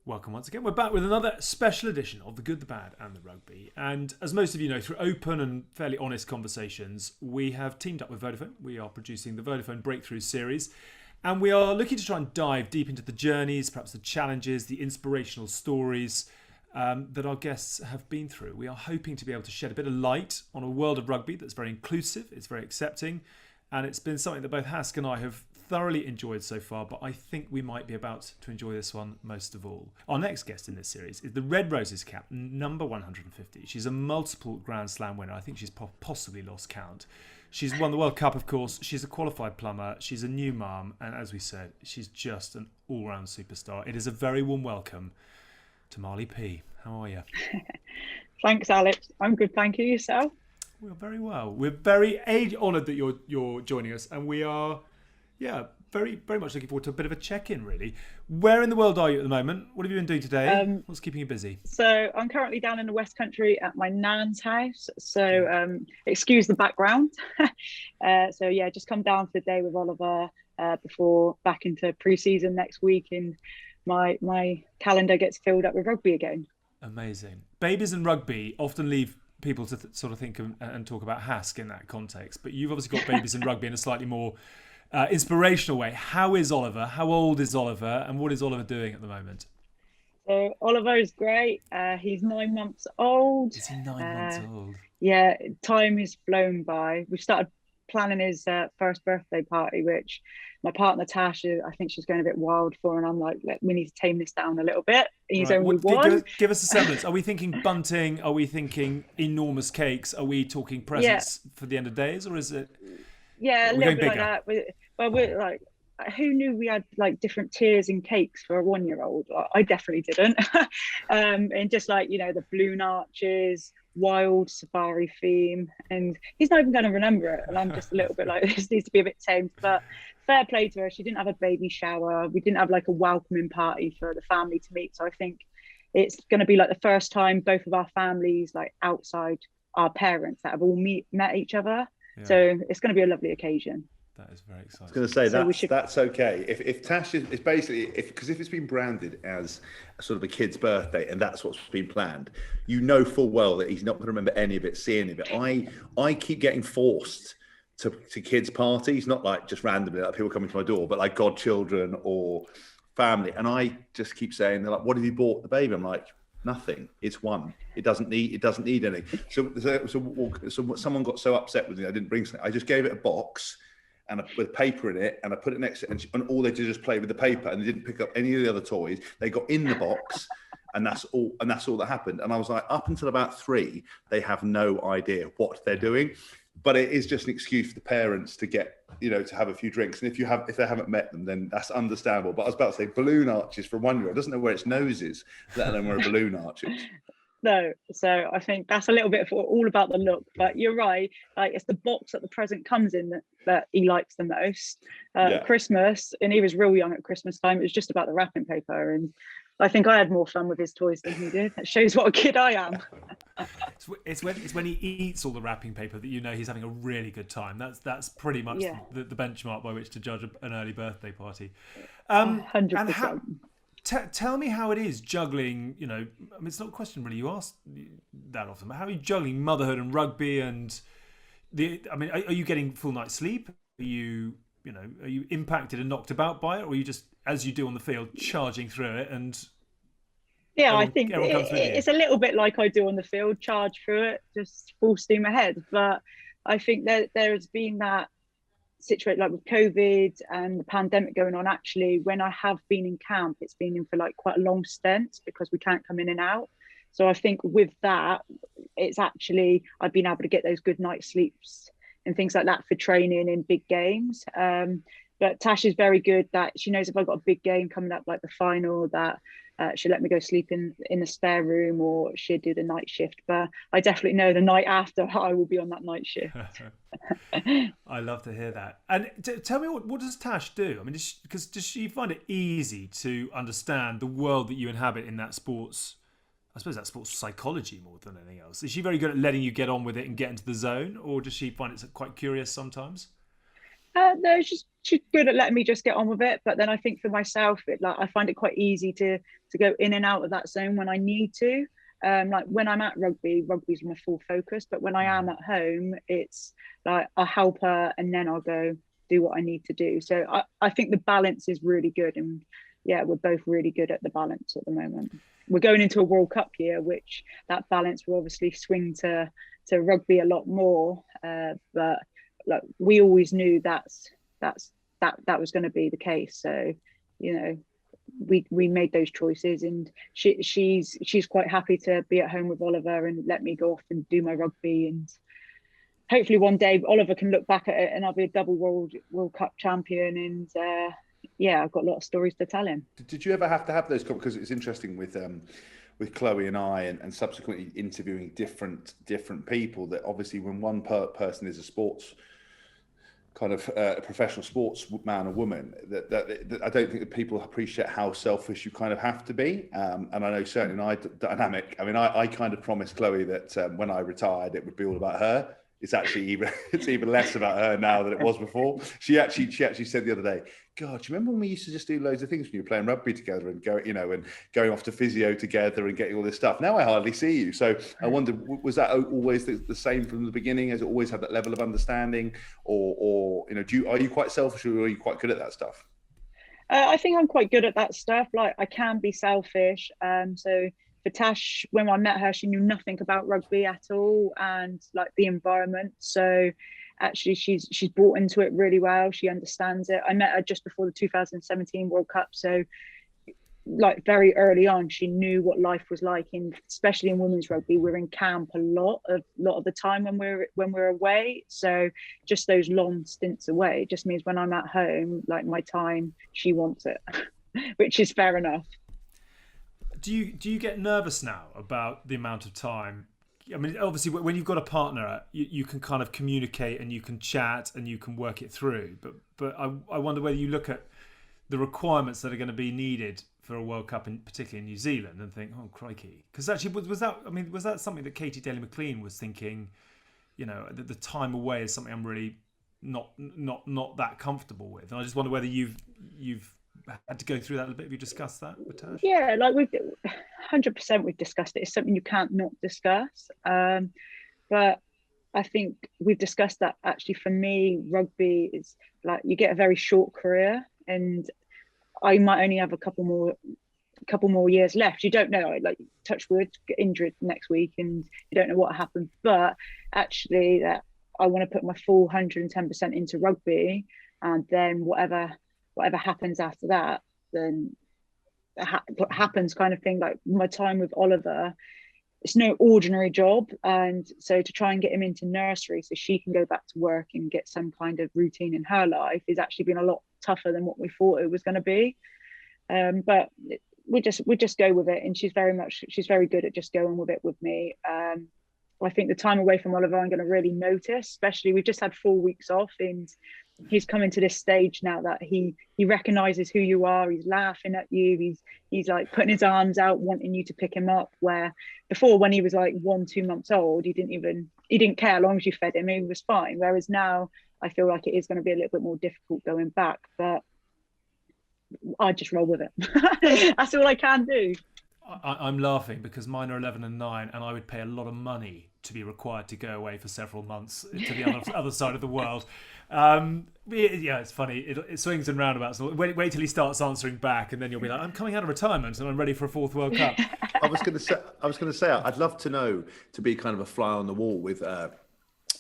Welcome once again. We're back with another special edition of The Good, the Bad and the Rugby. And as most of you know, through open and fairly honest conversations, we have teamed up with Vodafone. We are producing the Vodafone Breakthrough series. And we are looking to try and dive deep into the journeys, perhaps the challenges, the inspirational stories that our guests have been through. We are hoping to be able to shed a bit of light on a world of rugby that's very inclusive, it's very accepting, and it's been something that both Hask and I have thoroughly enjoyed so far, but I think we might be about to enjoy this one most of all. Our next guest in this series is the Red Roses cap, number 150. She's a multiple Grand Slam winner. I think she's possibly lost count. She's won the World Cup, of course. She's a qualified plumber. She's a new mum. And as we said, she's just an all-round superstar. It is a very warm welcome to Marlie P. How are you? Thanks, Alex. I'm good, thank you. Yourself? We're very well. We're very honoured that you're joining us, and we are, very much looking forward to a bit of a check-in, really. Where in the world are you at the moment? What have you been doing today? What's keeping you busy? So I'm currently down in the West Country at my nan's house. So excuse the background. Just come down for the day with Oliver before back into pre-season next week, and my calendar gets filled up with rugby again. Amazing. Babies and rugby often leave people to sort of think and talk about Hask in that context, but you've obviously got babies and rugby in a slightly more inspirational way. How is Oliver? How old is Oliver? And what is Oliver doing at the moment? So Oliver is great. He's 9 months old. Is he 9 months old? Yeah, time has flown by. We've started planning his first birthday party, which my partner Tash, I think she's going a bit wild for, and I'm like, we need to tame this down a little bit. He's only one. Give us a semblance. Are we thinking bunting? Are we thinking enormous cakes? Are we talking presents for the end of days, or is it? Yeah, a little bit like that. But we're like, who knew we had like different tiers in cakes for a 1-year-old? I definitely didn't. And just like, the balloon arches, wild safari theme, and he's not even going to remember it. And I'm just a little bit like, this needs to be a bit tamed. But fair play to her. She didn't have a baby shower. We didn't have like a welcoming party for the family to meet. So I think it's going to be like the first time both of our families, like outside our parents, that have all met each other. Yeah. So it's going to be a lovely occasion. That is very exciting. I was going to say that's okay. If Tash is basically because if it's been branded as sort of a kid's birthday and that's what's been planned, you know full well that he's not going to remember any of it, see any of it. I keep getting forced to kids' parties, not like just randomly like people coming to my door, but like godchildren or family, and I just keep saying, they're like, "What have you bought the baby?" I'm like, nothing. It's one. It doesn't need anything. So someone got so upset with me I didn't bring something. I just gave it a box and with paper in it, and I put it next to it, and all they did was just play with the paper, and they didn't pick up any of the other toys. They got in the box, and that's all that happened. And I was like, up until about 3, they have no idea what they're doing, but it is just an excuse for the parents to get, to have a few drinks. And if they haven't met them, then that's understandable. But I was about to say, balloon arches for a 1-year-old doesn't know where its nose is, let alone where a balloon arch is. No, so I think that's a little bit all about the look, but you're right. Like, it's the box that the present comes in that he likes the most. Christmas, and he was real young at Christmas time. It was just about the wrapping paper, and I think I had more fun with his toys than he did. That shows what a kid I am. It's when he eats all the wrapping paper that he's having a really good time. That's pretty much the benchmark by which to judge an early birthday party. 100%. Tell me how it is juggling, it's not a question really you ask that often, but how are you juggling motherhood and rugby and are you getting full night's sleep? Are you impacted and knocked about by it, or are you just, as you do on the field, charging through it and... Yeah, I think it's a little bit like I do on the field, charge through it, just full steam ahead. But I think that there has been that situation, like with COVID and the pandemic going on. Actually, when I have been in camp, it's been in for like quite a long stint because we can't come in and out. So I think with that, it's actually, I've been able to get those good night sleeps and things like that for training in big games. But Tash is very good that she knows if I've got a big game coming up, like the final, that she'll let me go sleep in the spare room, or she'll do the night shift. But I definitely know the night after I will be on that night shift. I love to hear that. And tell me, what does Tash do? I mean, does she find it easy to understand the world that you inhabit in that sports? I suppose that's sports psychology more than anything else. Is she very good at letting you get on with it and get into the zone, or does she find it quite curious sometimes? No, she's good at letting me just get on with it. But then I think for myself, I find it quite easy to go in and out of that zone when I need to. Like when I'm at rugby's my full focus. But when I am at home, it's like I'll help her and then I'll go do what I need to do. So I think the balance is really good. And yeah, we're both really good at the balance at the moment. We're going into a World Cup year, which that balance will obviously swing to rugby a lot more. But like we always knew that was going to be the case. So, you know, we made those choices, and she's quite happy to be at home with Oliver and let me go off and do my rugby. And hopefully one day Oliver can look back at it and I'll be a double World Cup champion. And yeah, I've got a lot of stories to tell him. Did you ever have to have those? Because it's interesting with Chloe and I, and subsequently interviewing different people, that obviously when one person is a sports kind of a professional sports man or woman, that I don't think that people appreciate how selfish you kind of have to be. And I know certainly in our dynamic, I mean, I kind of promised Chloe that when I retired, it would be all about her. It's even less about her now than it was before. She actually said the other day, God, do you remember when we used to just do loads of things when you were playing rugby together and going off to physio together and getting all this stuff? Now I hardly see you. So I wonder, was that always the same from the beginning? Has it always had that level of understanding, or are you quite selfish, or are you quite good at that stuff? I think I'm quite good at that stuff. Like I can be selfish. So for Tash, when I met her, she knew nothing about rugby at all and like the environment. So actually she's brought into it really well. She understands it. I met her just before the 2017 World Cup. So like very early on, she knew what life was like, especially in women's rugby. We're in camp a lot of the time when we're away. So just those long stints away just means when I'm at home, like my time, she wants it, which is fair enough. Do you get nervous now about the amount of time? I mean, obviously, when you've got a partner, you can kind of communicate and you can chat and you can work it through. But I wonder whether you look at the requirements that are going to be needed for a World Cup, particularly in New Zealand, and think, oh crikey, because actually was that something that Katie Daly-McLean was thinking? You know, the time away is something I'm really not that comfortable with, and I just wonder whether you've had to go through that a little bit. Have you discussed that with Tash? Yeah, like we've 100% we've discussed it. It's something you can't not discuss. But I think we've discussed that actually for me, rugby is like you get a very short career, and I might only have a couple more years left. You don't know, like touch wood, get injured next week and you don't know what happened. But actually that I want to put my full 110% into rugby, and then whatever happens after that, then what happens kind of thing. Like my time with Oliver, it's no ordinary job, and so to try and get him into nursery so she can go back to work and get some kind of routine in her life is actually been a lot tougher than what we thought it was going to be. But we just go with it, and she's very good at just going with it with me. I think the time away from Oliver I'm going to really notice, especially we've just had 4 weeks off, and he's coming to this stage now that he recognizes who you are. He's laughing at you. He's like putting his arms out, wanting you to pick him up. Where before, when he was like 1-2 months old, he didn't care as long as you fed him, he was fine. Whereas now, I feel like it is going to be a little bit more difficult going back. But I just roll with it. That's all I can do. I'm laughing because mine are 11 and 9, and I would pay a lot of money to be required to go away for several months to the other side of the world. Yeah, it's funny. It swings and roundabouts. Wait till he starts answering back, and then you'll be like, I'm coming out of retirement and I'm ready for a 4th World Cup. I was going to say, I'd love to know, to be kind of a fly on the wall with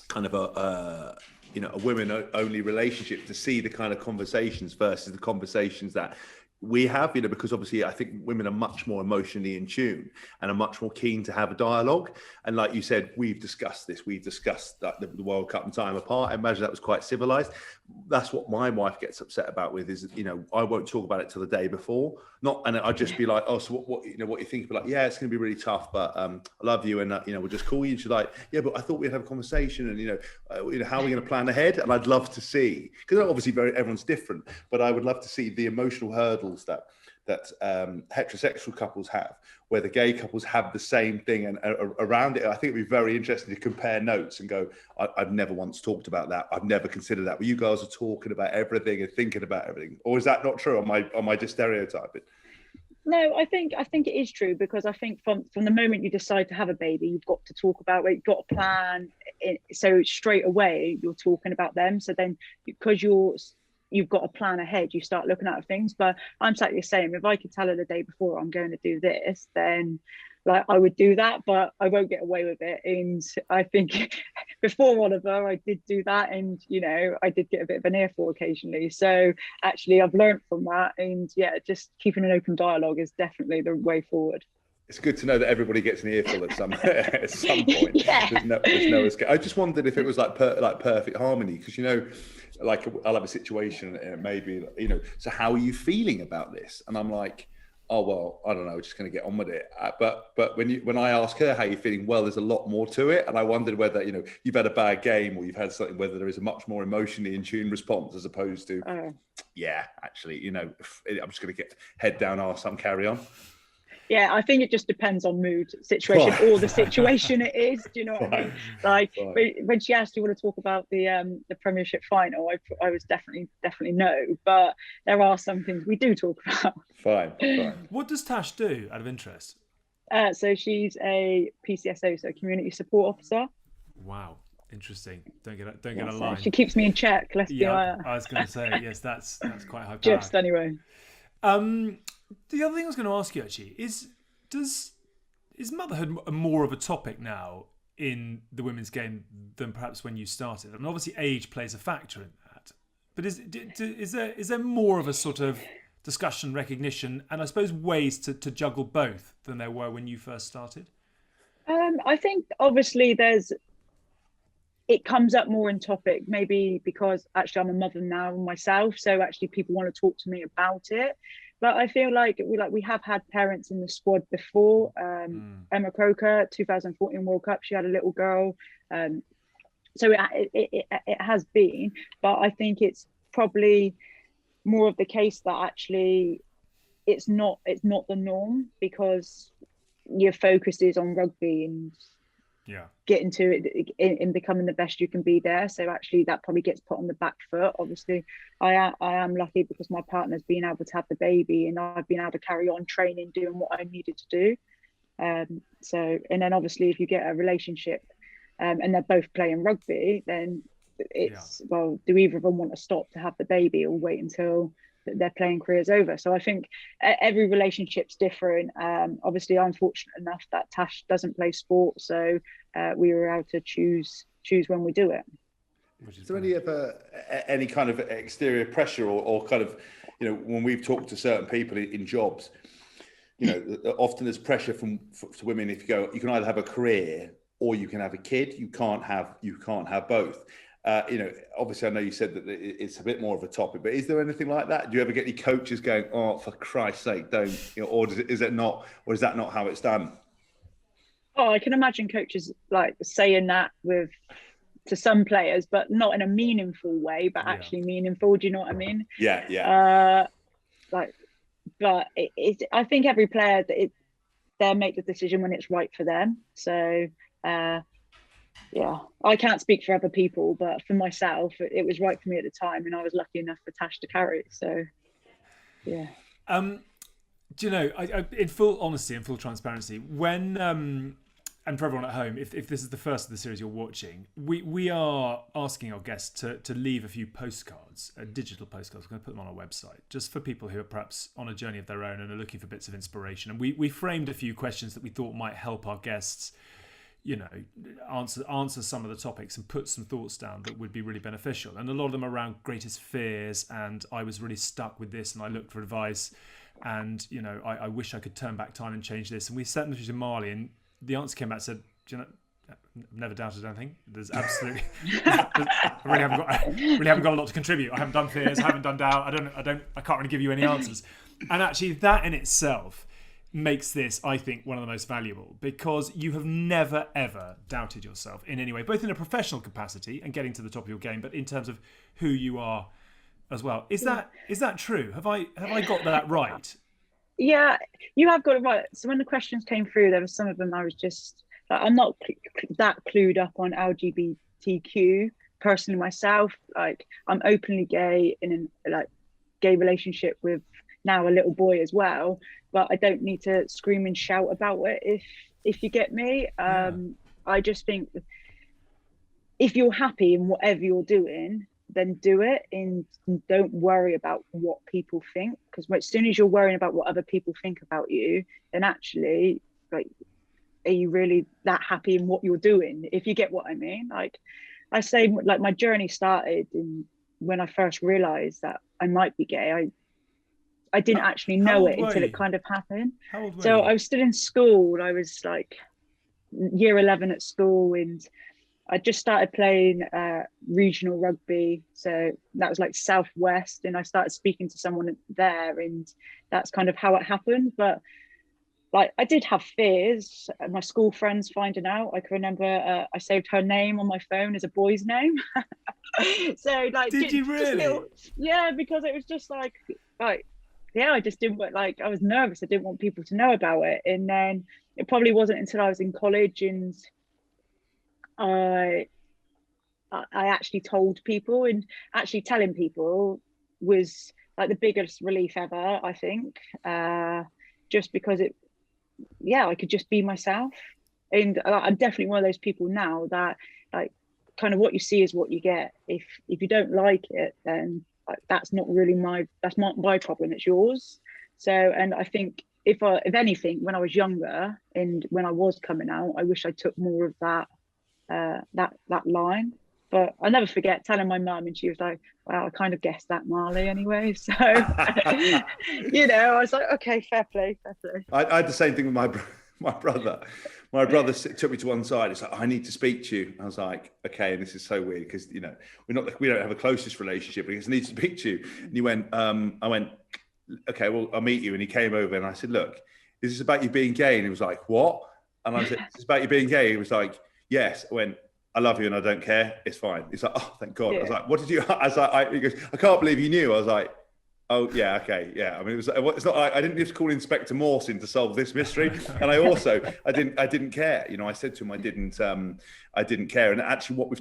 kind of a women-only relationship, to see the kind of conversations versus the conversations that we have, because obviously I think women are much more emotionally in tune and are much more keen to have a dialogue. And like you said, we've discussed that the World Cup and time apart. I imagine that was quite civilized. That's what my wife gets upset about with is, I won't talk about it till the day before. And I'd just be like, oh, so what you think? Be like, yeah, it's going to be really tough, but I love you, and we'll just call you. And she's like, yeah, but I thought we'd have a conversation, and how are we going to plan ahead? And I'd love to see, because obviously everyone's different, but I would love to see the emotional hurdles battles that heterosexual couples have, where the gay couples have the same thing, and around it, I think it'd be very interesting to compare notes and go, I've never once talked about that. I've never considered that. But you guys are talking about everything and thinking about everything. Or is that not true? Am I just stereotyping? No, I think it is true, because I think from the moment you decide to have a baby, you've got to talk about it, you've got a plan. So straight away you're talking about them. So then, because you've got a plan ahead, you start looking at things. But I'm exactly the same. If I could tell her the day before I'm going to do this, then like I would do that, but I won't get away with it. And I think before Oliver, I did do that, and I did get a bit of an earful occasionally. So actually, I've learned from that, and yeah, just keeping an open dialogue is definitely the way forward. It's good to know that everybody gets an earful at some point. Yeah. There's no escape. I just wondered if it was like perfect harmony, because like I'll have a situation, and maybe so how are you feeling about this? And I'm like, oh well, I don't know, just going to get on with it. But when I ask her how you're feeling, well, there's a lot more to it, and I wondered whether you've had a bad game, or you've had something, whether there is a much more emotionally in tune response as opposed to yeah, actually, I'm just going to get head down, arse, and carry on. Yeah, I think it just depends on mood, situation, or the situation it is. Do you know what I mean? Like when she asked, "Do you want to talk about the Premiership final?" I was definitely no. But there are some things we do talk about. Fine. What does Tash do, out of interest? So she's a PCSO, so Community Support Officer. Wow, interesting. Don't get a line. She keeps me in check. I was going to say yes. That's quite high power. Just anyway. The other thing I was going to ask you actually is motherhood more of a topic now in the women's game than perhaps when you started? I mean, obviously age plays a factor in that, but is there more of a sort of discussion, recognition, and I suppose ways to juggle both than there were when you first started? I think obviously it comes up more in topic, maybe because actually I'm a mother now myself, so actually people want to talk to me about it. But I feel like we have had parents in the squad before. Emma Croker, 2014 World Cup, she had a little girl. So it has been, but I think it's probably more of the case that actually it's not the norm, because your focus is on rugby and getting to it in becoming the best you can be there. So actually that probably gets put on the back foot. Obviously I am lucky because my partner's been able to have the baby, and I've been able to carry on training, doing what I needed to do. So, and then obviously if you get a relationship and they're both playing rugby, then it's well, do either of them want to stop to have the baby, or wait until their playing career's over? So I think every relationship's different. Obviously I'm fortunate enough that Tash doesn't play sport, so we were able to choose when we do it. Is there any kind of exterior pressure or kind of, when we've talked to certain people in jobs, often there's pressure for women. If you can either have a career or you can have a kid. You can't have both. Obviously I know you said that it's a bit more of a topic, but is there anything like that? Do you ever get any coaches going, "Oh, for Christ's sake, don't," or is that not how it's done? Oh, I can imagine coaches like saying that to some players, but not in a meaningful way, but actually meaningful. Do you know what I mean? Yeah. But I think every player they'll make the decision when it's right for them. So I can't speak for other people, but for myself, it was right for me at the time, and I was lucky enough for Tash to carry it. So, yeah. Do you know, in full honesty and full transparency, when and for everyone at home, if this is the first of the series you're watching, we are asking our guests to leave a few postcards, digital postcards. We're going to put them on our website, just for people who are perhaps on a journey of their own and are looking for bits of inspiration. And we framed a few questions that we thought might help our guests, answer some of the topics and put some thoughts down that would be really beneficial. And a lot of them are around greatest fears, and I was really stuck with this and I looked for advice, and I wish I could turn back time and change this. And we sent them to Marlie, and the answer came back and said, I've never doubted anything. There's absolutely I really haven't got a lot to contribute. I haven't done fears, I haven't done doubt, I can't really give you any answers. And actually that in itself makes this, I think, one of the most valuable, because you have never ever doubted yourself in any way, both in a professional capacity and getting to the top of your game, but in terms of who you are as well. Is that true? Have I got that right? Yeah, you have got it right. So when the questions came through, there were some of them I was just like, I'm not that clued up on LGBTQ personally myself. Like, I'm openly gay in a gay relationship with now a little boy as well, but I don't need to scream and shout about it if you get me. I just think if you're happy in whatever you're doing, then do it, and don't worry about what people think, because as soon as you're worrying about what other people think about you, then actually, like, are you really that happy in what you're doing, if you get what I mean? Like, I say, like, my journey started when I first realized that I might be gay. I didn't actually know it until it kind of happened. How old were so you? I was still in school. I was like year 11 at school, and I just started playing regional rugby. So that was like Southwest, and I started speaking to someone there, and that's kind of how it happened. But like, I did have fears. My school friends finding out. I can remember I saved her name on my phone as a boy's name. So like, did you really? Yeah, because it was just like yeah, I just didn't like. I was nervous. I didn't want people to know about it. And then it probably wasn't until I was in college and I actually told people, and actually telling people was like the biggest relief ever, I think. Just because I could just be myself. And I'm definitely one of those people now that, like, kind of what you see is what you get. If you don't like it, then that's not my problem, it's yours. So, and I think if anything, when I was younger and when I was coming out, I wish I took more of that line. But I never forget telling my mum, and she was like, "Wow, I kind of guessed that, Marlie, anyway." So I was like, "Okay, fair play." I had the same thing with my brother. My brother took me to one side. It's like, "I need to speak to you." I was like, "Okay," and this is so weird because we don't have the closest relationship. But he needs to speak to you. And he went, I went, "Okay, well, I'll meet you." And he came over, and I said, "Look, is this about you being gay?" And he was like, "What?" And I said, "Is this about you being gay?" He was like, "Yes." I went, "I love you and I don't care. It's fine." He's like, "Oh, thank God." Yeah. I was like, "What did you?" I was like, he goes, "I can't believe you knew." I was like, "Oh yeah, okay, yeah." I mean, it's not like I didn't just call Inspector Morse in to solve this mystery, and I didn't care. I said to him, I didn't care. And actually, what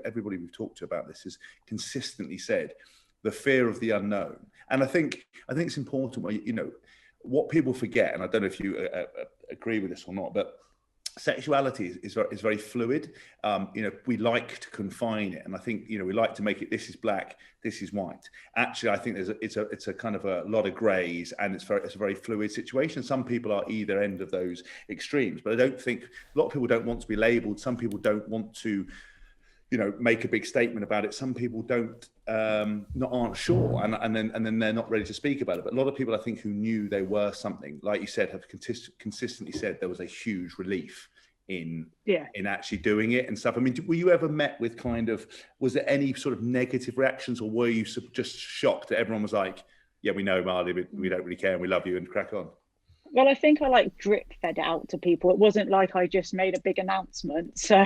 everybody we've talked to about this has consistently said the fear of the unknown. And I think it's important. What people forget, and I don't know if you agree with this or not, but sexuality is very fluid. We like to confine it, and I think we like to make it, this is black, this is white. Actually, I think it's a kind of a lot of greys, and it's a very fluid situation. Some people are either end of those extremes, but I don't think a lot of people don't want to be labelled. Some people don't want to make a big statement about it. Some people aren't sure, and then they're not ready to speak about it. But a lot of people, I think, who knew they were something, like you said, have consistently said there was a huge relief in actually doing it and stuff. I mean, were you ever met with was there any sort of negative reactions, or were you just shocked that everyone was like, "Yeah, we know, Marlie, but we don't really care and we love you," and crack on? Well, I think I drip fed it out to people. It wasn't like I just made a big announcement. So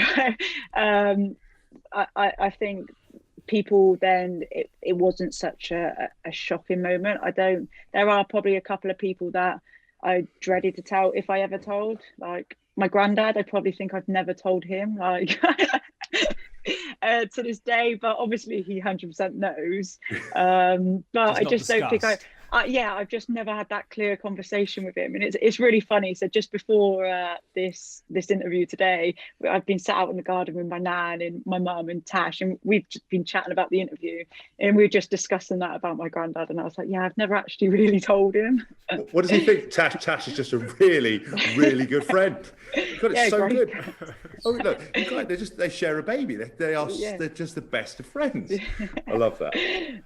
I think people then, it wasn't such a shocking moment. There are probably a couple of people that I dreaded to tell, if I ever told. Like my granddad, I probably think I've never told him, to this day, but obviously he 100% knows. But I just don't think I've just never had that clear conversation with him. And it's really funny. So just before this interview today, I've been sat out in the garden with my nan and my mum and Tash, and we've just been chatting about the interview, and we were just discussing that about my granddad. And I was like, yeah, I've never actually really told him. What does he think? Tash is just a really, really good friend. God, it's so good. Oh, look, they share a baby. They're just the best of friends. I love that.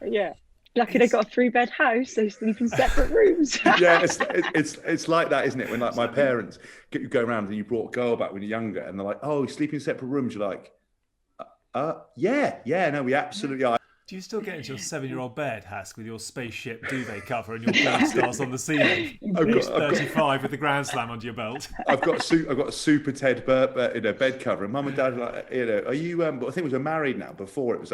Yeah. Lucky they got a 3-bed house. They sleep in separate rooms. Yeah, it's like that, isn't it? When my parents go around and you brought a girl back when you're younger, and they're like, "Oh, you sleep in separate rooms." You're like, yeah, no, we absolutely are. Do you still get into your 7-year-old bed, Hask, with your spaceship duvet cover and your bird stars on the ceiling? I've got 35 with the Grand Slam under your belt. I've got a Super Ted bed cover, and Mum and Dad are like, are you? I think we were married now. Before it was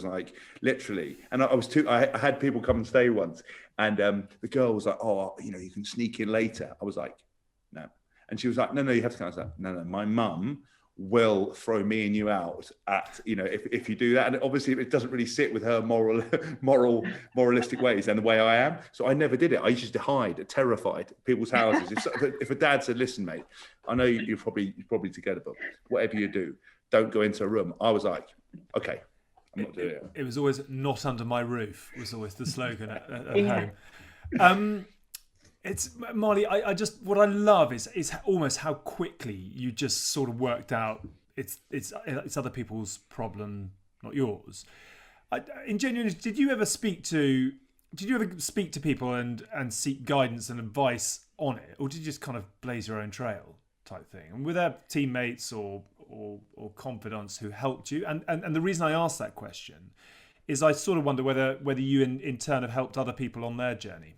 like literally, and I had people come and stay once, and the girl was like, oh, you can sneak in later. I was like, no, and she was like, no, you have to come. I was like, no, my mum will throw me and you out at if you do that, and obviously it doesn't really sit with her moralistic ways and the way I am, so I never did it. I used to hide, terrified people's houses. If a dad said, listen mate, I know you're probably together, but whatever you do, don't go into a room, I was like, okay, I'm not doing it. It was always not under my roof was always the slogan at home. It's Marlie. I just what I love is almost how quickly you just sort of worked out it's other people's problem, not yours. In genuineness, did you ever speak to people and seek guidance and advice on it, or did you just kind of blaze your own trail type thing? And were there teammates or confidants who helped you? And the reason I asked that question is I sort of wonder whether you in turn have helped other people on their journey.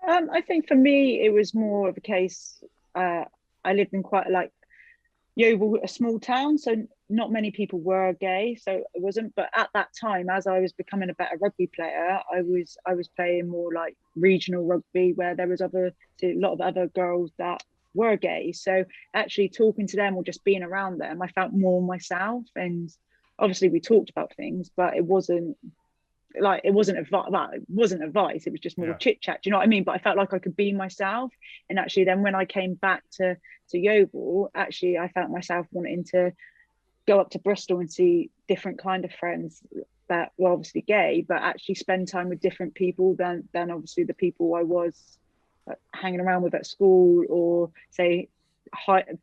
I think for me, it was more of a case. I lived in quite Yeovil, a small town, so not many people were gay, so it wasn't. But at that time, as I was becoming a better rugby player, I was playing more like regional rugby, where there was a lot of other girls that were gay. So actually talking to them or just being around them, I felt more myself. And obviously we talked about things, but it wasn't advice. It was just more chit chat. Do you know what I mean? But I felt like I could be myself. And actually, then when I came back to Yeovil, actually, I felt myself wanting to go up to Bristol and see different kind of friends that were obviously gay, but actually spend time with different people than obviously the people I was hanging around with at school, or say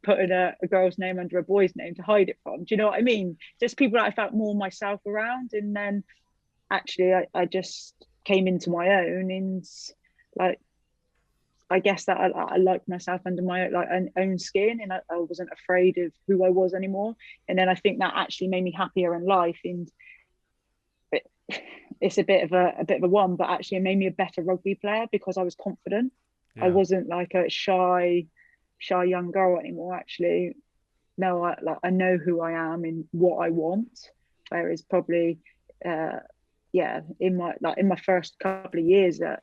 putting a girl's name under a boy's name to hide it from. Do you know what I mean? Just people that I felt more myself around. And then actually I just came into my own, and I guess that I liked myself under my own skin, and I wasn't afraid of who I was anymore. And then I think that actually made me happier in life. And it's a bit of a one, but actually it made me a better rugby player because I was confident. I wasn't like a shy young girl anymore. Actually, no, I know who I am and what I want. Whereas probably in my first couple of years at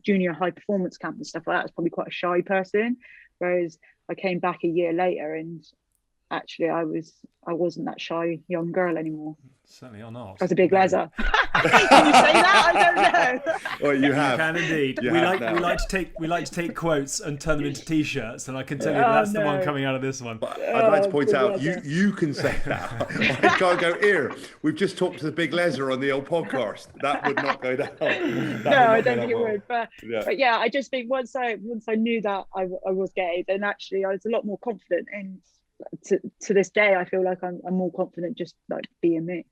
junior high performance camp and stuff like that, I was probably quite a shy person. Whereas I came back a year later, and actually I wasn't that shy young girl anymore. Certainly are not. I was a big leather. Can you say that? I don't know. Well, you have. You can indeed. We like to take quotes and turn them into T-shirts, and I can tell you that's the one coming out of this one. But I'd like to point out, you can say that. I can't go here. We've just talked to the big leather on the old podcast. That would not go down. I don't think it would. But yeah, I just think once I knew that I was gay, then actually I was a lot more confident. And to this day, I feel like I'm more confident just like being me.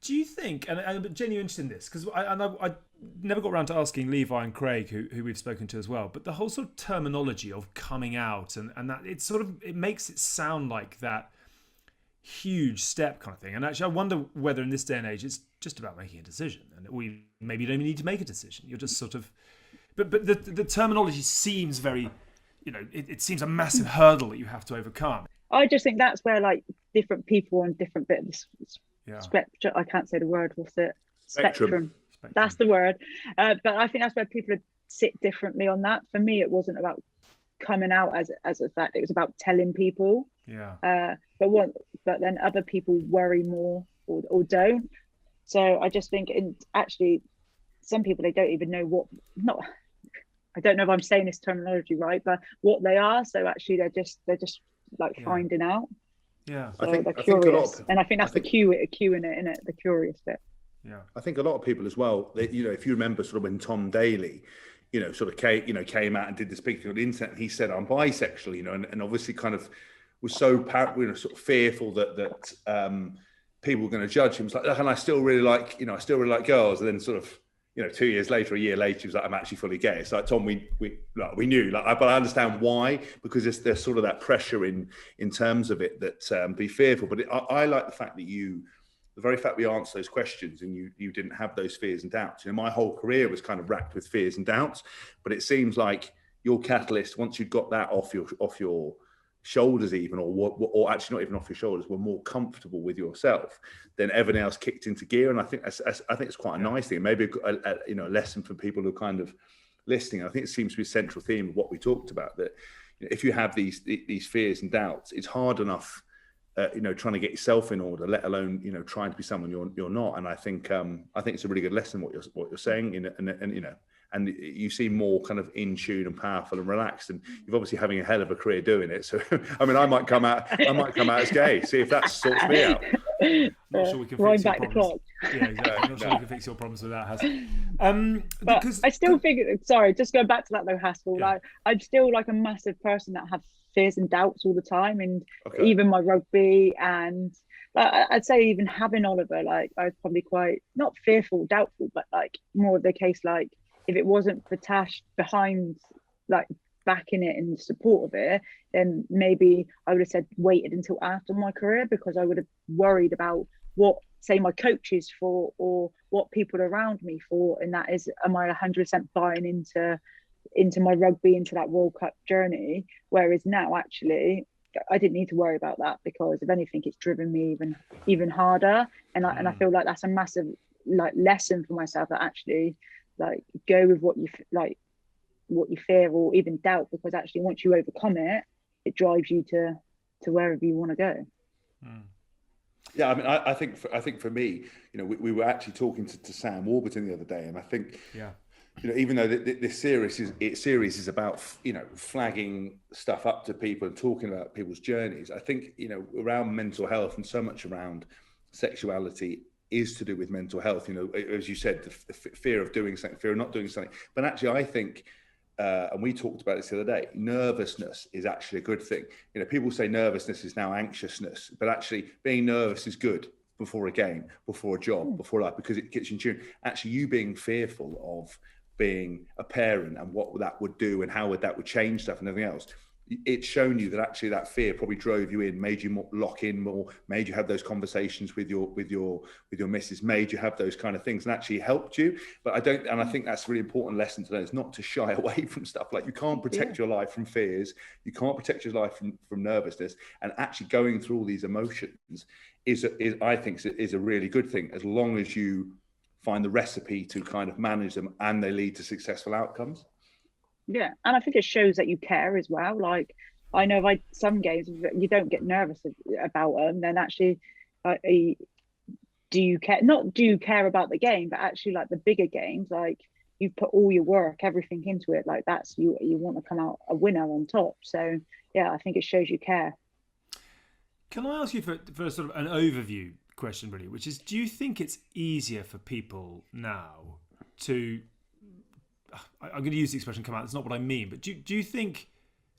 Do you think, and I'm genuinely interested in this, because I never got around to asking Levi and Craig, who we've spoken to as well, but the whole sort of terminology of coming out and that it makes it sound like that huge step kind of thing. And actually, I wonder whether in this day and age it's just about making a decision, and maybe you don't even need to make a decision. You're just sort of, but the terminology seems very, it seems a massive hurdle that you have to overcome. I just think that's where like different people on different bits. Spectrum. I can't say the word. What's it? Spectrum. That's the word. But I think that's where people sit differently on that. For me, it wasn't about coming out as a fact. It was about telling people. Yeah. But then other people worry more or don't. So I just think, and actually, some people, they don't even know what. I don't know if I'm saying this terminology right, but what they are. So actually, they're just finding out. Yeah, so they're curious, and I think that's the Q in it, isn't it? The curious bit. Yeah, I think a lot of people as well. If you remember, sort of when Tom Daly, sort of came out and did this big thing on the internet, and he said I'm bisexual, and obviously kind of was so sort of fearful that people were going to judge him. It's like, and I still really like girls, and then sort of 2 years later, a year later, he was like, I'm actually fully gay. It's like, Tom, we knew, but I understand why, because there's sort of that pressure in terms of it that be fearful. But I like the fact that you the very fact we answer those questions and you didn't have those fears and doubts. My whole career was kind of racked with fears and doubts, but it seems like your catalyst, once you got that off your shoulders even, or actually not even off your shoulders, were more comfortable with yourself, then everything else kicked into gear. And I think it's quite a nice thing, maybe a lesson for people who are kind of listening. I think it seems to be a central theme of what we talked about, that if you have these fears and doubts, it's hard enough trying to get yourself in order, let alone trying to be someone you're not. And I think it's a really good lesson what you're saying, and you seem more kind of in tune and powerful and relaxed, and you're obviously having a hell of a career doing it. So I mean, I might come out as gay. See if that sorts me out. Not sure we can fix your problems. Yeah, exactly. Not sure we can fix your problems with that, Hassel. But I still think, sorry, just going back to that though, Hassel, like I'm still like a massive person that have fears and doubts all the time, and even my rugby, and I'd say even having Oliver, like I was probably quite not fearful, doubtful, but like more of the case, like if it wasn't for Tash behind, like backing it and support of it, then maybe I would have said waited until after my career, because I would have worried about what, say, my coaches for, or what people around me for, and that is, am I 100% buying into my rugby, into that World Cup journey? Whereas now, actually, I didn't need to worry about that, because if anything, it's driven me even harder, and I feel like that's a massive like lesson for myself, that actually like go with what you fear or even doubt, because actually once you overcome it, it drives you to wherever you want to go. Yeah, I mean, I think for me, we were actually talking to Sam Warburton the other day, and I think even though this series is about flagging stuff up to people and talking about people's journeys, I think around mental health, and so much around sexuality is to do with mental health. As you said, the fear of doing something, fear of not doing something. But actually, I think, and we talked about this the other day, nervousness is actually a good thing. People say nervousness is now anxiousness, but actually being nervous is good before a game, before a job, before life, because it gets you in tune. Actually, you being fearful of being a parent and what that would do and how that would change stuff and everything else, it's shown you that actually that fear probably drove you in, made you more lock in more, made you have those conversations with your missus, made you have those kind of things, and actually helped you. But I think that's a really important lesson to learn, is not to shy away from stuff. Like, you can't protect your life from fears, you can't protect your life from nervousness, and actually going through all these emotions is a really good thing, as long as you find the recipe to kind of manage them and they lead to successful outcomes. Yeah, and I think it shows that you care as well. Like, I know some games you don't get nervous about them, then actually do you care? Not do you care about the game, but actually like the bigger games, like you've put all your work, everything into it, like that's you want to come out a winner on top. So yeah, I think it shows you care. Can I ask you for sort of an overview question, really, which is, do you think it's easier for people now to, I'm going to use the expression come out, that's not what I mean, but do you think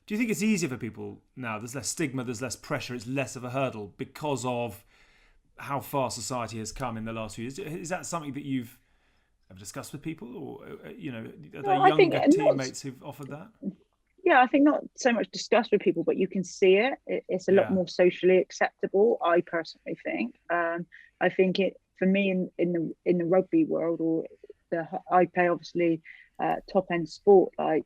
it's easier for people now? There's less stigma, there's less pressure, it's less of a hurdle because of how far society has come in the last few years. Is that something that you've ever discussed with people, or are there younger teammates who've offered that? Yeah, I think not so much discussed with people, but you can see it. It's a lot more socially acceptable, I personally think. I think it, for me, in the rugby world, or I play obviously top end sport, like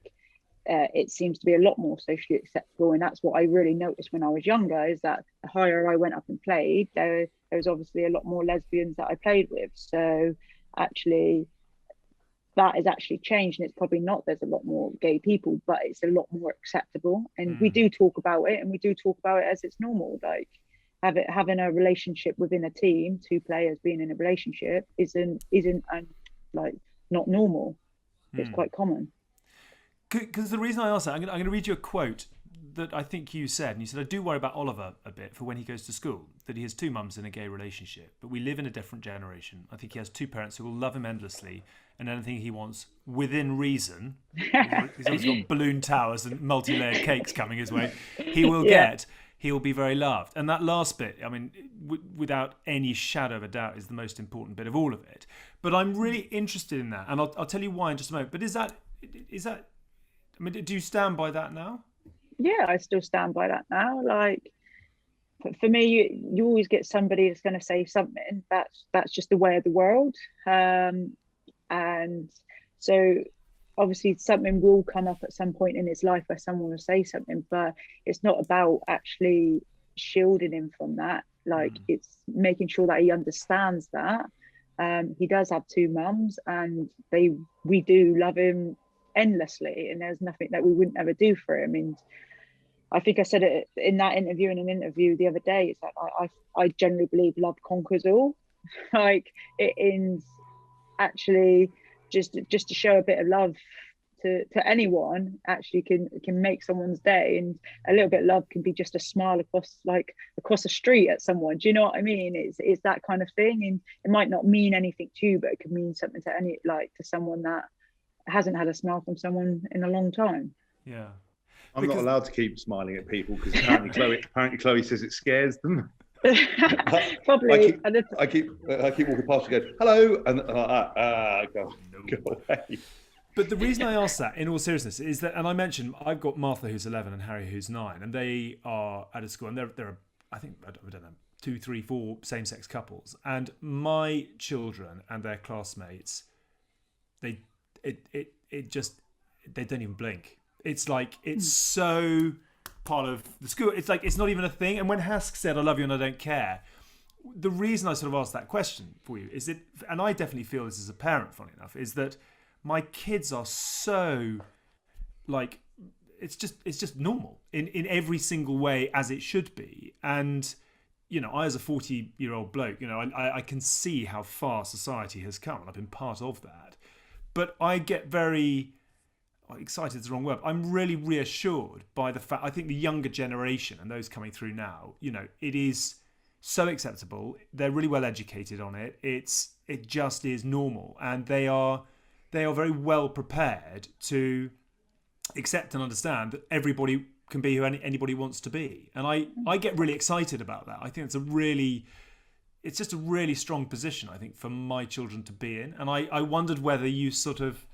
it seems to be a lot more socially acceptable, and that's what I really noticed when I was younger, is that the higher I went up and played, there was obviously a lot more lesbians that I played with. So actually that has actually changed, and it's probably not, there's a lot more gay people, but it's a lot more acceptable, and we do talk about it, and we do talk about it as it's normal. Like having a relationship within a team, two players being in a relationship isn't like not normal. It's quite common. Because the reason I asked that, I'm going to read you a quote that I think you said, and you said, I do worry about Oliver a bit for when he goes to school, that he has two mums in a gay relationship, but we live in a different generation. I think he has two parents who will love him endlessly, and anything he wants within reason, he's always got balloon towers and multi-layered cakes coming his way, he will get. He will be very loved. And that last bit, I mean, without any shadow of a doubt, is the most important bit of all of it. But I'm really interested in that, and I'll tell you why in just a moment. But is that? I mean, do you stand by that now? Yeah, I still stand by that now. Like, for me, you always get somebody that's going to say something. That's just the way of the world. And so obviously something will come up at some point in his life where someone will say something, but it's not about actually shielding him from that. Like, it's making sure that he understands that. He does have two mums, and we do love him endlessly, and there's nothing that we wouldn't ever do for him. And I think I said it in an interview the other day. It's like I generally believe love conquers all. Like, it is actually just to show a bit of love to anyone actually can make someone's day. And a little bit of love can be just a smile across the street at someone. Do you know what I mean? It's that kind of thing, and it might not mean anything to you, but it could mean something to someone that hasn't had a smile from someone in a long time. Yeah. I'm not allowed to keep smiling at people because apparently Chloe says it scares them. Probably. I keep walking past and go, hello, and go away. But the reason I asked that, in all seriousness, is that, and I mentioned I've got Martha who's 11 and Harry who's 9, and they are at a school, and there are, I think, I don't know, 2, 3, 4 same-sex couples, and my children and their classmates, they don't even blink. It's like, it's so part of the school. It's like, it's not even a thing. And when Hask said, I love you and I don't care, the reason I sort of asked that question for you is that, and I definitely feel this as a parent, funny enough, is that my kids are so, like, it's just normal in every single way, as it should be. And, you know, I, as a 40-year-old bloke, you know, I can see how far society has come, and I've been part of that. But I get very excited is the wrong word. I'm really reassured by the fact, I think the younger generation and those coming through now, you know, it is so acceptable. They're really well educated on it. It just is normal, and they are very well prepared to accept and understand that everybody can be who anybody wants to be. And I get really excited about that. I think it's just a really strong position, I think, for my children to be in. And I wondered whether you sort of,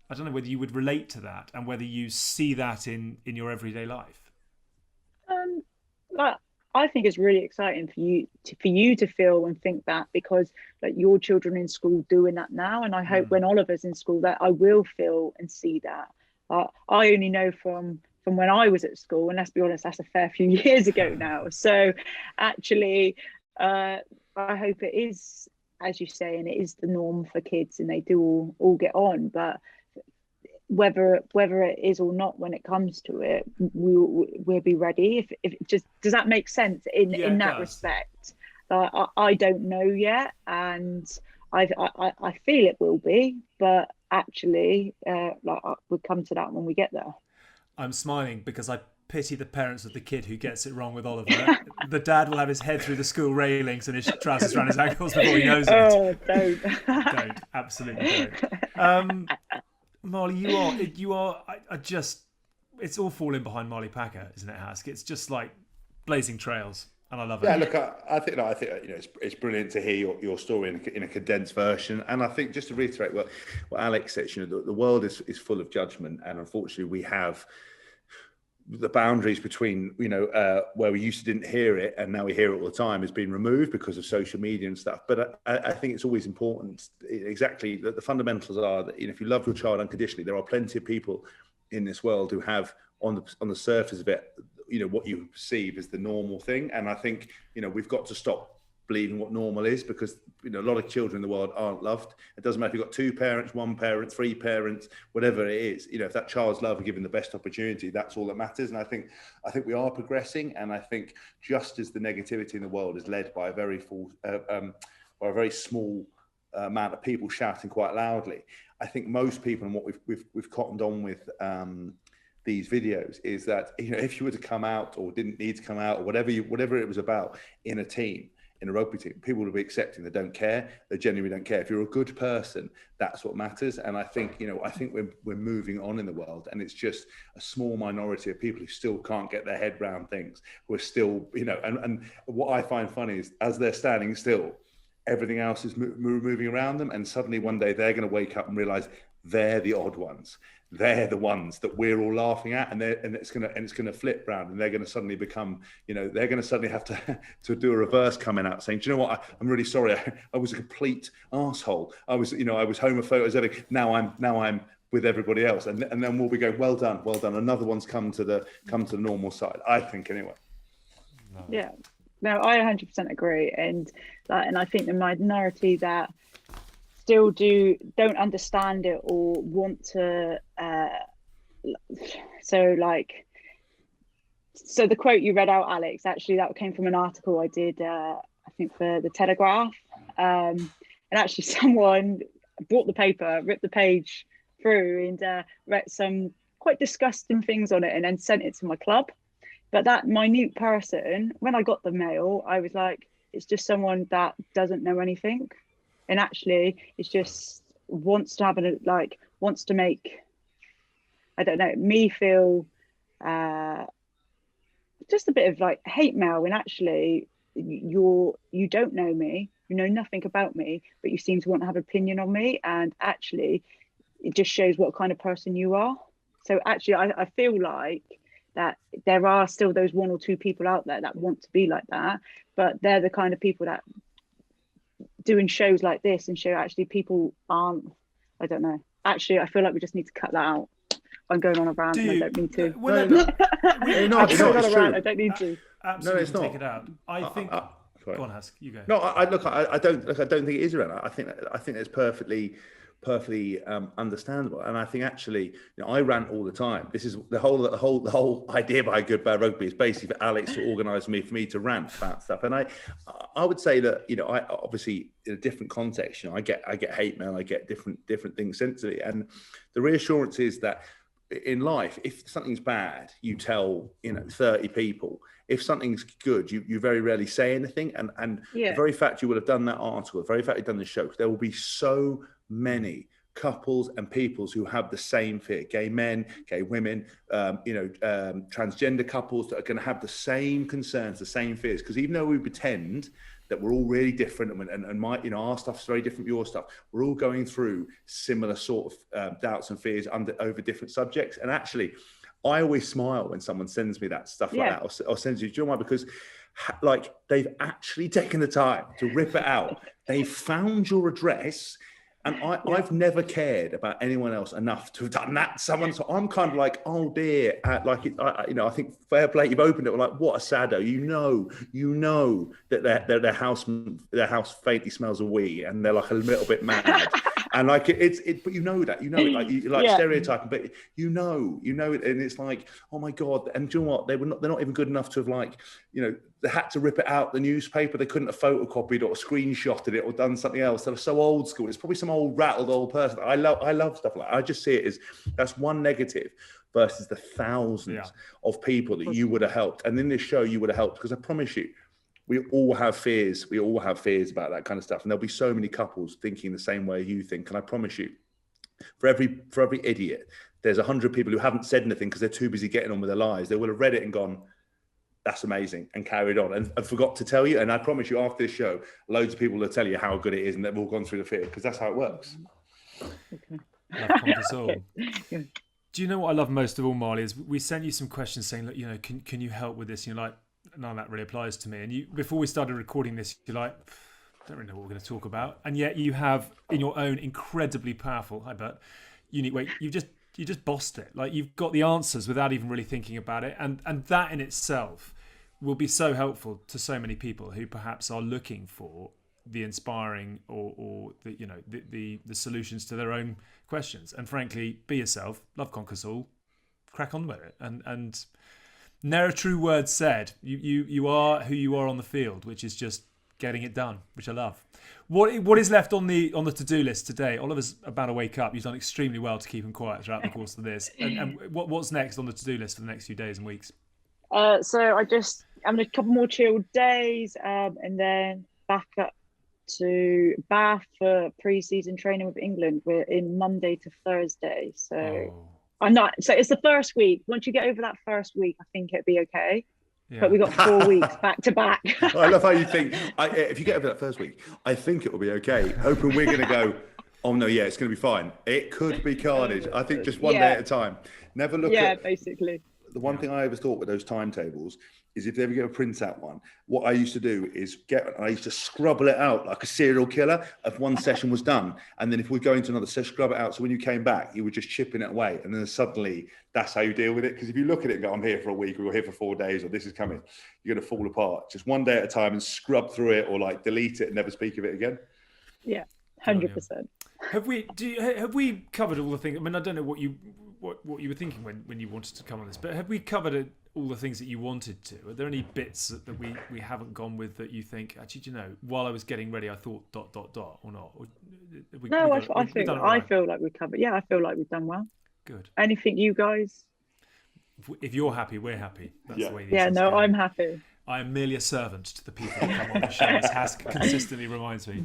I don't know whether you would relate to that and whether you see that in your everyday life. I think it's really exciting for you to feel and think that, because like your children in school doing that now, and I hope when Oliver's in school that I will feel and see that. I only know from when I was at school, and let's be honest, that's a fair few years ago now. So actually, I hope it is, as you say, and it is the norm for kids, and they do all get on. But whether it is or not, when it comes to it, we'll be ready. If just, does that make sense in that respect? I don't know yet, and I feel it will be, but actually, we'll come to that when we get there. I'm smiling because I pity the parents of the kid who gets it wrong with Oliver. The dad will have his head through the school railings and his trousers around his ankles before he knows it. Oh, don't. Don't, absolutely don't. Marlie, you are. I just, it's all falling behind Marlie Packer, isn't it, Hask? It's just like blazing trails, and I love it. Yeah, look, I think you know it's brilliant to hear your story in a condensed version, and I think just to reiterate what Alex says, you know, the world is full of judgment, and unfortunately we have the boundaries between, you know, where we used to didn't hear it and now we hear it all the time has been removed because of social media and stuff. But I think it's always important, exactly, that the fundamentals are that, you know, if you love your child unconditionally, there are plenty of people in this world who have on the surface of it, you know, what you perceive as the normal thing. And I think, you know, we've got to stop believing what normal is, because, you know, a lot of children in the world aren't loved. It doesn't matter if you've got 2 parents, 1 parent, 3 parents, whatever it is. You know, if that child's loved and given the best opportunity, that's all that matters. And I think we are progressing. And I think just as the negativity in the world is led by a very small amount of people shouting quite loudly, I think most people, and what we've cottoned on with these videos, is that, you know, if you were to come out or didn't need to come out or whatever it was about in a team, in a rugby team, people will be accepting. They don't care. They genuinely don't care. If you're a good person, that's what matters. And I think, you know, we're moving on in the world, and it's just a small minority of people who still can't get their head around things. We're still, you know, and what I find funny is, as they're standing still, everything else is moving around them, and suddenly one day they're going to wake up and realize they're the odd ones. They're the ones that we're all laughing at, and it's gonna flip round, and they're going to suddenly become, they're going to suddenly have to do a reverse coming out, saying, do you know what? I'm really sorry. I was a complete arsehole. I was homophobic as everything. Now I'm with everybody else, and then we'll be going, well done. Another one's come to the normal side, I think, anyway. Yeah, no, I 100% agree, and I think the minority that still don't understand it or want to. So the quote you read out, Alex, actually that came from an article I did, I think for the Telegraph, and actually someone bought the paper, ripped the page through, and read some quite disgusting things on it, and then sent it to my club. But that minute person, when I got the mail, I was like, it's just someone that doesn't know anything. And actually, it's just wants to make, I don't know, me feel just a bit of like hate mail. When actually, you don't know me, you know nothing about me, but you seem to want to have an opinion on me. And actually, it just shows what kind of person you are. So actually, I feel like that there are still those one or two people out there that want to be like that, but they're the kind of people that doing shows like this and show actually people aren't, I don't know. Actually, I feel like we just need to cut that out. I'm going on a rant and I don't need to. I don't need to. Absolutely, no, it's not. Take it out. I think. Go on, Husk. You go. No, I don't think it is around. I think it's perfectly understandable, and I think actually, I rant all the time. This is the whole idea behind Good Bad Rugby is basically for Alex to organise for me to rant about stuff. And I would say that I obviously in a different context, I get hate mail, I get different things sent to me, and the reassurance is that in life, if something's bad, you tell 30 people. If something's good, you very rarely say anything, and the very fact you would have done that article, the very fact you've done the show, there will be so many couples and peoples who have the same fear, gay men, gay women, transgender couples that are going to have the same concerns, the same fears. Because even though we pretend that we're all really different and our stuff's very different from your stuff, we're all going through similar sort of doubts and fears over different subjects. And actually, I always smile when someone sends me that stuff like that, or sends you, do you know why? Because they've actually taken the time to rip it out. They found your address. And I've never cared about anyone else enough to have done that. So I'm kind of like, oh dear, I think fair play. You've opened it. We're like, what a saddo. You know that their house faintly smells of wee, and they're like a little bit mad. And like but stereotyping, but you know it, and it's like, oh my god. And do you know what? They're not even good enough to have they had to rip it out the newspaper. They couldn't have photocopied it or screenshotted it or done something else. They're so old school. It's probably some rattled old person. I love stuff like that. I just see it as that's one negative versus the thousands of people that you would have helped. And in this show, you would have helped, because I promise you, we all have fears. We all have fears about that kind of stuff. And there'll be so many couples thinking the same way you think. And I promise you, for every idiot, there's 100 people who haven't said anything because they're too busy getting on with their lives. They will have read it and gone, that's amazing, and carried on, and forgot to tell you. And I promise you, after this show, loads of people will tell you how good it is, and they've all gone through the fear, because that's how it works. Okay. Do you know what I love most of all, Marlie, is we sent you some questions saying, look, can you help with this? And you're like, none of that really applies to me. And before we started recording this, you're like, don't really know what we're going to talk about. And yet you have, in your own incredibly powerful, unique way, you just bossed it. Like, you've got the answers without even really thinking about it. And that in itself will be so helpful to so many people who perhaps are looking for the inspiring or the solutions to their own questions. And frankly, be yourself, love conquers all, crack on with it. And ne'er a true word said. You are who you are on the field, which is just getting it done, which I love. What is left on the to-do list today? Oliver's about to wake up. You've done extremely well to keep him quiet throughout the course of this. And what's next on the to-do list for the next few days and weeks? So I'm a couple more chilled days, and then back up to Bath for pre-season training with England. We're in Monday to Thursday, so I'm not. So it's the first week. Once you get over that first week, I think it'd be okay. But we got 4 weeks back to back. I love how you think. If you get over that first week, I think it will be okay. Hoping we're going to go, oh no, yeah, it's going to be fine. It could be carnage. I think just one day at a time. Never look at... Yeah, basically. The one thing I always thought with those timetables is if they ever get a printout one, what I used to do is I used to scrubble it out like a serial killer if one session was done. And then if we're going to another session, scrub it out. So when you came back, you were just chipping it away. And then suddenly that's how you deal with it. Because if you look at it and go, I'm here for a week, or you're here for 4 days, or this is coming, you're going to fall apart. Just one day at a time and scrub through it, or like delete it and never speak of it again. Yeah, 100%. Have we covered all the things? I mean, I don't know what you were thinking when you wanted to come on this, but have we covered all the things that you wanted to? Are there any bits that we haven't gone with that you think, actually, you know, while I was getting ready, I thought ... or not? Or I feel like we covered. Yeah, I feel like we've done well. Good. Anything you guys? If you're happy, we're happy. That's the way these Yeah, no, go. I'm happy. I am merely a servant to the people that come on the show, as Has consistently reminds me.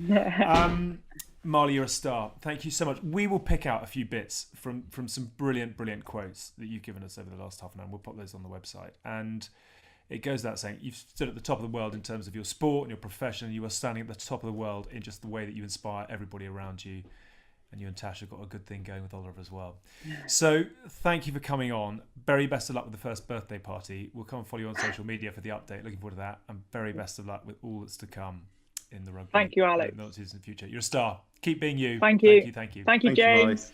Marlie, you're a star. Thank you so much. We will pick out a few bits from some brilliant quotes that you've given us over the last half an hour, and we'll pop those on the website. And it goes without saying, you've stood at the top of the world in terms of your sport and your profession, and you are standing at the top of the world in just the way that you inspire everybody around you. And you and Tash have got a good thing going with Oliver as well. So thank you for coming on. Very best of luck with the first birthday party. We'll come and follow you on social media for the update. Looking forward to that. And very best of luck with all that's to come in the rugby. Thank you, Alex. In the future. You're a star. Keep being you. Thank you. Thank you. Thank you, James.